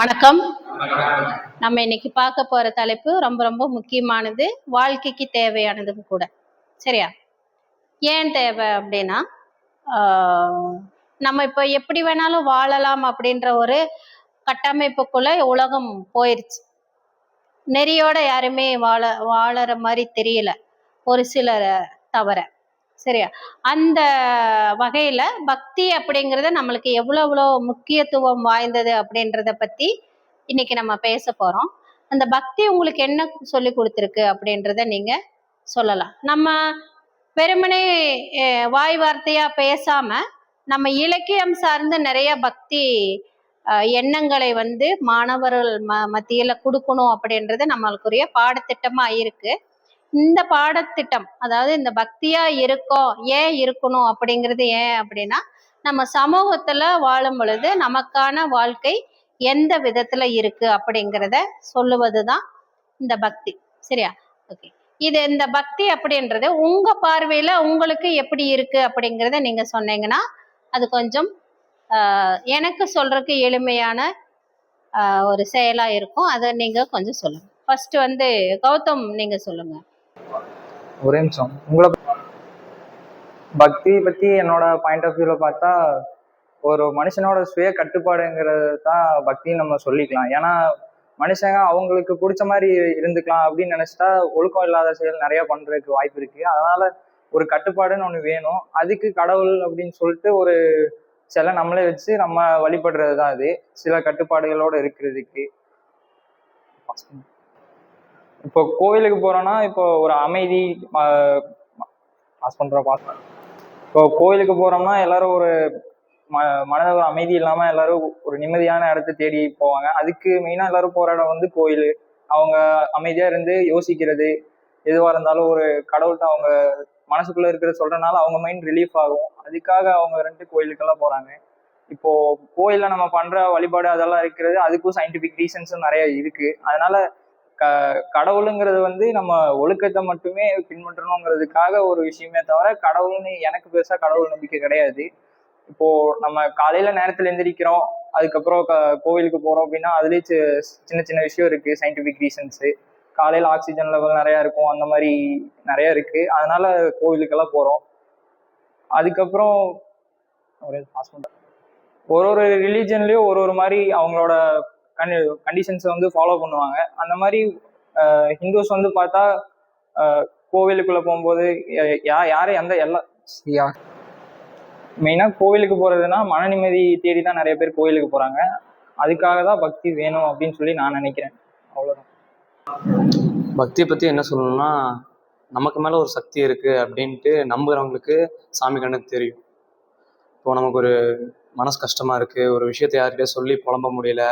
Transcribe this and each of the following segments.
வணக்கம். நம்ம இன்னைக்கு பார்க்க போற தலைப்பு ரொம்ப ரொம்ப முக்கியமானது, வாழ்க்கைக்கு தேவையானதும் கூட. சரியா? ஏன் தேவை அப்படின்னா, நம்ம இப்ப எப்படி வேணாலும் வாழலாம் அப்படின்ற ஒரு கட்டமைப்புக்குள்ள உலகம் போயிருச்சு. நெறியோட யாருமே வாழற மாதிரி தெரியல, ஒரு சிலரை தவிர. சரியா? அந்த வகையில பக்தி அப்படிங்கறது நம்மளுக்கு எவ்வளவு முக்கியத்துவம் வாய்ந்தது அப்படின்றத பத்தி இன்னைக்கு நம்ம பேச போறோம். அந்த பக்தி உங்களுக்கு என்ன சொல்லி கொடுத்துருக்கு அப்படின்றத நீங்க சொல்லலாம். நம்ம வெறுமனே வாய் வார்த்தையா பேசாம நம்ம இலக்கியம் சார்ந்து நிறைய பக்தி எண்ணங்களை மாணவர்கள் மத்தியில கொடுக்கணும் அப்படின்றது நம்மளுக்குரிய பாடத்திட்டமா இருக்கு. இந்த பாடத்திட்டம், அதாவது இந்த பக்தியா இருக்கோம், ஏன் இருக்கணும் அப்படிங்கிறது ஏன் அப்படின்னா, நம்ம சமூகத்துல வாழும் பொழுது நமக்கான வாழ்க்கை எந்த விதத்துல இருக்கு அப்படிங்கிறத சொல்லுவதுதான் இந்த பக்தி. சரியா? ஓகே. இந்த பக்தி அப்படின்றது உங்க பார்வையில உங்களுக்கு எப்படி இருக்கு அப்படிங்கிறத நீங்க சொன்னீங்கன்னா அது கொஞ்சம் எனக்கு சொல்றதுக்கு எளிமையான ஒரு செயலா இருக்கும். அதை நீங்க கொஞ்சம் சொல்லுங்க. ஃபர்ஸ்ட் கௌதம், நீங்க சொல்லுங்க. ஒரே நிமிஷம். உங்களை பக்தி பத்தி என்னோட பாயிண்ட் ஆஃப் வியூல பார்த்தா, ஒரு மனுஷனோட சுய கட்டுப்பாடுங்கிறது தான் பக்தின்னு நம்ம சொல்லிக்கலாம். ஏன்னா மனுஷங்க அவங்களுக்கு பிடிச்ச மாதிரி இருந்துக்கலாம் அப்படின்னு நினைச்சிட்டா ஒழுக்கம் இல்லாத செயல் நிறைய பண்றதுக்கு வாய்ப்பு இருக்கு. அதனால ஒரு கட்டுப்பாடுன்னு ஒண்ணு வேணும். அதுக்கு கடவுள் அப்படின்னு சொல்லிட்டு ஒரு சில நம்மளே வச்சு நம்ம வழிபடுறது தான் அது, சில கட்டுப்பாடுகளோட இருக்கிறதுக்கு. இப்போ கோவிலுக்கு போறோம்னா இப்போ ஒரு அமைதி இப்போ கோவிலுக்கு போறோம்னா எல்லாரும் ஒரு மனத அமைதி இல்லாம எல்லாரும் ஒரு நிம்மதியான இடத்த தேடி போவாங்க. அதுக்கு மெயினா எல்லாரும் போற இடம் கோயில். அவங்க அமைதியா இருந்து யோசிக்கிறது, எதுவா இருந்தாலும் ஒரு கடவுள்கிட்ட அவங்க மனசுக்குள்ள இருக்கிறத சொல்றதுனால அவங்க மைண்ட் ரிலீஃப் ஆகும். அதுக்காக அவங்க கோயிலுக்கெல்லாம் போறாங்க. இப்போ கோயில்ல நம்ம பண்ற வழிபாடு அதெல்லாம் இருக்கிறது, அதுக்கும் சயின்டிபிக் ரீசன்ஸும் நிறைய இருக்கு. அதனால கடவுளுங்கிறது நம்ம ஒழுக்கத்தை மட்டுமே பின்பற்றணுங்கிறதுக்காக ஒரு விஷயமே தவிர, கடவுள்னு எனக்கு பெருசா கடவுள் நம்பிக்கை கிடையாது. இப்போ நம்ம காலையில நேரத்துல எந்திரிக்கிறோம், அதுக்கப்புறம் கோவிலுக்கு போறோம் அப்படின்னா அதுலயே சின்ன சின்ன விஷயம் இருக்கு, சயின்டிபிக் ரீசன்ஸு. காலையில ஆக்சிஜன் லெவல் நிறைய இருக்கும், அந்த மாதிரி நிறைய இருக்கு. அதனால கோவிலுக்கெல்லாம் போறோம். அதுக்கப்புறம் ஒரு ஒரு ரிலீஜன்லயும் ஒரு ஒரு மாதிரி அவங்களோட கண்டிஷன்ஸை ஃபாலோ பண்ணுவாங்க. அந்த மாதிரி ஹிந்துஸ் பார்த்தா கோவிலுக்குள்ள போகும்போது யாரும் மெயினா கோவிலுக்கு போறதுன்னா மன நிம்மதி தேடி தான் நிறைய பேர் கோவிலுக்கு போறாங்க. அதுக்காக தான் பக்தி வேணும் அப்படின்னு சொல்லி நான் நினைக்கிறேன். அவ்வளவுதான். பக்தியை பத்தி என்ன சொல்லணும்னா, நமக்கு மேல ஒரு சக்தி இருக்கு அப்படின்ட்டு நம்புறவங்களுக்கு சாமி கண்ணுக்கு தெரியும். இப்போ நமக்கு ஒரு மனசு கஷ்டமா இருக்கு, ஒரு விஷயத்தை யார்கிட்டயே சொல்லி புலம்ப முடியல,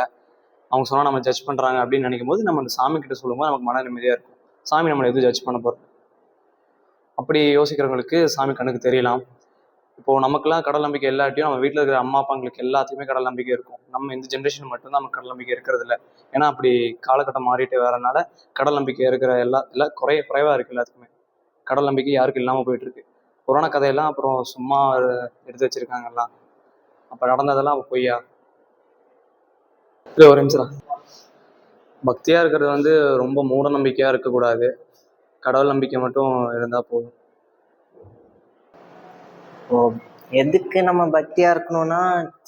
அவங்க சொன்னா நம்ம ஜட்ஜ் பண்றாங்க அப்படின்னு நினைக்கும் போது நம்ம அந்த சாமி கிட்ட சொல்லும்போது நமக்கு மன நிம்மதியா இருக்கும். சாமி நம்மளை எதுவும் ஜட்ஜ் பண்ண போறோம் அப்படி யோசிக்கிறவங்களுக்கு சாமி கண்ணுக்கு தெரியலாம். இப்போ நமக்குலாம் கடவுள் நம்பிக்கை இல்லாட்டியும் நம்ம வீட்டில் இருக்கிற அம்மா அப்பாங்களுக்கு எல்லாத்துக்குமே கடவுள் நம்பிக்கை இருக்கும். நம்ம இந்த ஜென்ரேஷன் மட்டும்தான் நமக்கு கடவுள் நம்பிக்கை இருக்கிறது இல்லை. ஏன்னா அப்படி காலகட்டம் மாறிட்டு வரனால கடவுள் நம்பிக்கை இருக்கிற எல்லாம் குறைவா இருக்கு. எல்லாத்துக்குமே கடவுள் நம்பிக்கை யாருக்கும் இல்லாமல் போயிட்டு இருக்கு. கொரோனா கதையெல்லாம் அப்புறம் சும்மா எடுத்து வச்சிருக்காங்க எல்லாம். அப்ப நடந்ததெல்லாம் பொய்யா? ஒரு நிமிஷம். பக்தியா இருக்கிறது ரொம்ப மூட நம்பிக்கையா இருக்கக்கூடாது. கடவுள் நம்பிக்கை மட்டும் இருந்தா போதும். எதுக்கு நம்ம பக்தியா இருக்கணும்னா,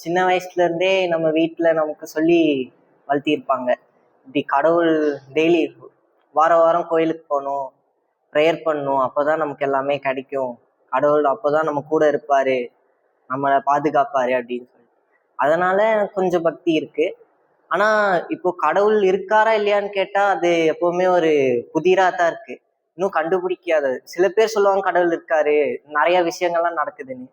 சின்ன வயசுல இருந்தே நம்ம வீட்டுல நமக்கு சொல்லி வளர்த்திருப்பாங்க. இப்படி கடவுள் டெய்லி வாரம் வாரம் கோயிலுக்கு போகணும், ப்ரேயர் பண்ணணும், அப்போதான் நமக்கு எல்லாமே கிடைக்கும், கடவுள் அப்போதான் நம்ம கூட இருப்பாரு, நம்மளை பாதுகாப்பாரு அப்படின்னு சொல்லி. அதனால கொஞ்சம் பக்தி இருக்கு. ஆனா இப்போ கடவுள் இருக்காரா இல்லையான்னு கேட்டா அது எப்பவுமே ஒரு புதிரா தான் இருக்கு, இன்னும் கண்டுபிடிக்காதது. சில பேர் சொல்லுவாங்க கடவுள் இருக்காரு, நிறைய விஷயங்கள்லாம் நடக்குதுன்னு.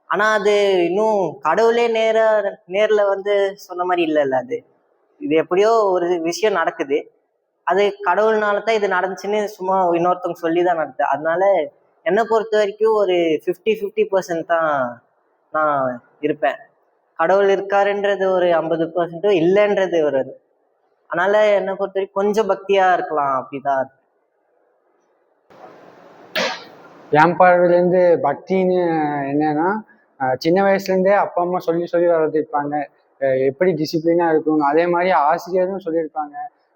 ஆனா அது இன்னும் கடவுளே நேர்ல சொன்ன மாதிரி இல்லைல்ல. இது எப்படியோ ஒரு விஷயம் நடக்குது, அது கடவுள்னாலதான் இது நடந்துச்சுன்னு சும்மா இன்னொருத்தவங்க சொல்லிதான் நடக்குது. அதனால என்னை பொறுத்த வரைக்கும் ஒரு 50-50% தான் நான் இருப்பேன். கடவுள் இருக்காருன்றது ஒரு 50%, இல்லைன்றது ஒரு. அதனால என்னை பொறுத்த வரைக்கும் கொஞ்சம் பக்தியா இருக்கலாம், அப்படிதான். என் பார்வையிலேருந்து பக்தின்னு என்னன்னா, சின்ன வயசுலேருந்தே அப்பா அம்மா சொல்லி சொல்லி வளர்த்திருப்பாங்க. எப்படி டிசிப்ளினாக இருக்கணும். அதே மாதிரி ஆசிரியரும் சொல்லியிருப்பாங்க,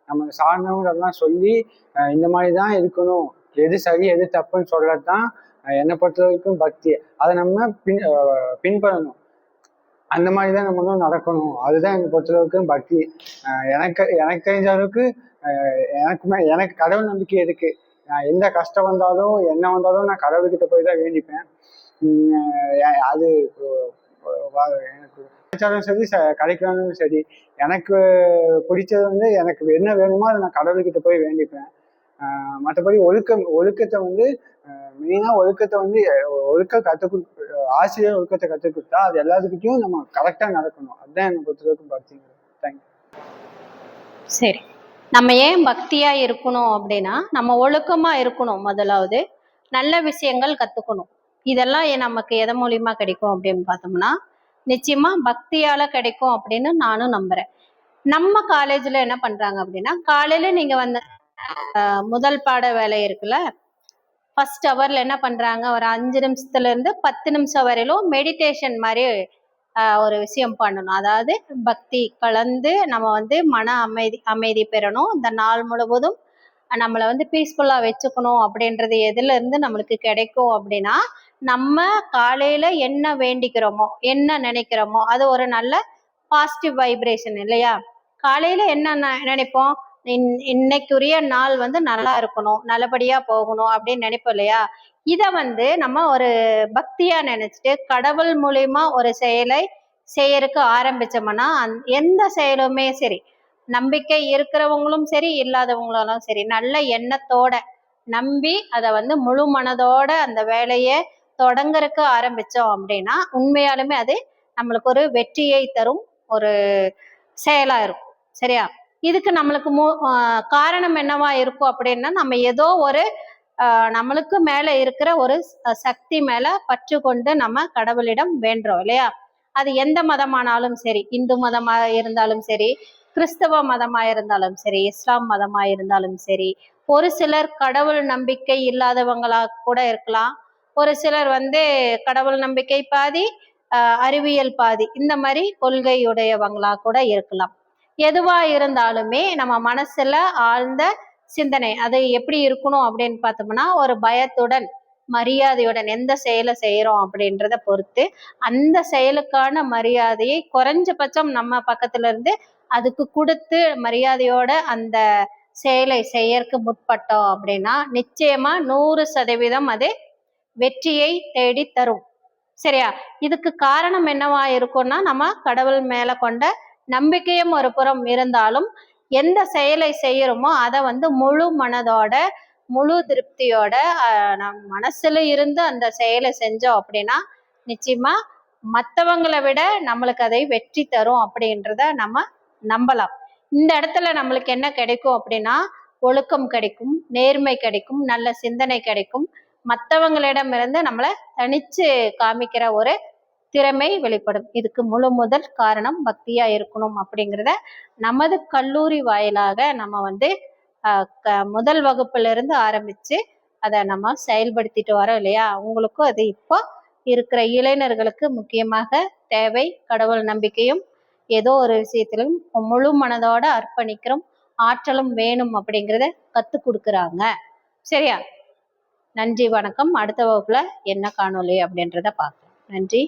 நம்ம சார்ந்தவங்க அதெல்லாம் சொல்லி இந்த மாதிரி தான் இருக்கணும், எது சரி எது தப்புன்னு சொல்றது தான் என்னை பொறுத்த வரைக்கும் பக்தி. அதை நம்ம பின்பற்றணும். அந்த மாதிரி தான் நம்ம வந்து நடக்கணும். அதுதான் என்னை பொறுத்த வரைக்கும் பக்தி. எனக்கு தெரிஞ்ச அளவுக்கு எனக்கு கடவுள் நம்பிக்கை இருக்கு. நான் எந்த கஷ்டம் வந்தாலும் என்ன வந்தாலும் நான் கடவுள்கிட்ட போய் தான் வேண்டிப்பேன். அது எனக்கு கிடைச்சாலும் சரி கிடைக்கலாலும் சரி, எனக்கு பிடிச்சது வந்து எனக்கு என்ன வேணுமோ அதை நான் கடவுள்கிட்ட போய் வேண்டிப்பேன். மற்றபடி ஒழுக்கத்தை வந்து மெயினாக ஒழுக்கத்தை வந்து ஆசிரியர் ஒழுக்கத்தை கற்றுக் கொடுத்தா அது எல்லாத்துக்கிட்டையும் நம்ம கரெக்டாக நடக்கணும். அதுதான் என்னை பொறுத்த வரைக்கும் பக்திங்கிறது. தேங்க்யூ. சரி, நம்ம ஏன் பக்தியா இருக்கணும் அப்படின்னா, நம்ம ஒழுக்கமா இருக்கணும். முதலாவது நல்ல விஷயங்கள் கத்துக்கணும். இதெல்லாம் நமக்கு எதன் மூலியமா கிடைக்கும் அப்படின்னு பார்த்தோம்னா, நிச்சயமா பக்தியால கிடைக்கும் அப்படின்னு நானும் நம்புறேன். நம்ம காலேஜ்ல என்ன பண்றாங்க அப்படின்னா, காலையில நீங்க வந்து முதல் பாட வேலை இருக்குல்ல, ஃபர்ஸ்ட் ஹவர்ல என்ன பண்றாங்க, ஒரு 5 நிமிஷத்துல இருந்து 10 நிமிஷம் வரையிலும் மெடிடேஷன் மாதிரி ஒரு விஷயம் பண்ணணும். அதாவது பக்தி கலந்து நம்ம வந்து மன அமைதி பெறணும். இந்த நாள் முழுவதும் நம்மளை வந்து பீஸ்ஃபுல்லா வச்சுக்கணும். அப்படின்றது எதுல இருந்து நம்மளுக்கு கிடைக்கும் அப்படின்னா, நம்ம காலையில என்ன வேண்டிக்கிறோமோ என்ன நினைக்கிறோமோ அது ஒரு நல்ல பாசிட்டிவ் வைப்ரேஷன் இல்லையா. காலையில என்ன நினைப்போம், இன்னைக்குரிய நாள் வந்து நல்லா இருக்கணும், நல்லபடியா போகணும் அப்படின்னு நினைப்போம் இல்லையா. இத வந்து நம்ம ஒரு பக்தியா நினைச்சிட்டு கடவுள் மூலியமா ஒரு செயலை செய்யறதுக்கு ஆரம்பிச்சோம்னா, எந்த செயலுமே சரி, நம்பிக்கை இருக்கிறவங்களும் சரி இல்லாதவங்களும் சரி, நல்ல எண்ணத்தோட நம்பி அதை வந்து முழு மனதோட அந்த வேலையை தொடங்குறதுக்கு ஆரம்பிச்சோம் அப்படின்னா, உண்மையாலுமே அது நம்மளுக்கு ஒரு வெற்றியை தரும் ஒரு செயலா இருக்கும். சரியா. இதுக்கு நம்மளுக்கு காரணம் என்னவா இருக்கும் அப்படின்னா, நம்ம ஏதோ ஒரு நம்மளுக்கு மேல இருக்கிற ஒரு சக்தி மேல பற்று கொண்டு நம்ம கடவுளிடம் வேண்டுறோம் இல்லையா. அது எந்த மதமானாலும் சரி, இந்து மதமா இருந்தாலும் சரி, கிறிஸ்தவ மதமா இருந்தாலும் சரி, இஸ்லாம் மதமா இருந்தாலும் சரி, ஒரு சிலர் கடவுள் நம்பிக்கை இல்லாதவங்களா கூட இருக்கலாம். ஒரு சிலர் வந்து கடவுள் நம்பிக்கை பாதி அறிவியல் பாதி, இந்த மாதிரி கொள்கையுடையவங்களா கூட இருக்கலாம். எதுவா இருந்தாலுமே நம்ம மனசுல ஆழ்ந்த சிந்தனை அது எப்படி இருக்கணும் அப்படின்னு பார்த்தோம்னா, ஒரு பயத்துடன் மரியாதையுடன் எந்த செயலை செய்யறோம் அப்படின்றத பொறுத்து அந்த செயலுக்கான மரியாதையை குறைஞ்சபட்சம் நம்ம பக்கத்துல இருந்து அதுக்கு கொடுத்து மரியாதையோட அந்த செயலை செய்யறதுக்கு முற்பட்டோம் அப்படின்னா, நிச்சயமா 100% அது வெற்றியை தேடி தரும். சரியா. இதுக்கு காரணம் என்னவா இருக்கும்னா, நம்ம கடவுள் மேல கொண்ட நம்பிக்கையும் ஒரு புறம் இருந்தாலும், எந்த செயலை செய்யறோமோ அதை வந்து முழு மனதோட முழு திருப்தியோட நம் மனசுல இருந்து அந்த செயலை செஞ்சோம் அப்படின்னா, நிச்சயமா மற்றவங்களை விட நம்மளுக்கு அதை வெற்றி தரும் அப்படின்றத நம்ம நம்பலாம். இந்த இடத்துல நம்மளுக்கு என்ன கிடைக்கும் அப்படின்னா, ஒழுக்கம் கிடைக்கும், நேர்மை கிடைக்கும், நல்ல சிந்தனை கிடைக்கும், மற்றவங்களிடமிருந்து நம்மளை தனிச்சு காமிக்கிற ஒரு திறமை வெளிப்படும். இதுக்கு முதல் காரணம் பக்தியா இருக்கணும் அப்படிங்கிறத நமது கல்லூரி வாயிலாக நம்ம வந்து முதல் வகுப்புல இருந்து ஆரம்பிச்சு அதை நம்ம செயல்படுத்திட்டு வரோம் இல்லையா. உங்களுக்கும் அது இப்போ இருக்கிற இளைஞர்களுக்கு முக்கியமாக தேவை. கடவுள் நம்பிக்கையும் ஏதோ ஒரு விஷயத்திலும் முழு மனதோட அர்ப்பணிக்கிறோம், ஆற்றலும் வேணும் அப்படிங்கிறத கத்து கொடுக்குறாங்க. சரியா. நன்றி, வணக்கம். அடுத்த வகுப்புல என்ன காணொளி அப்படின்றத பார்க்கலாம். நன்றி.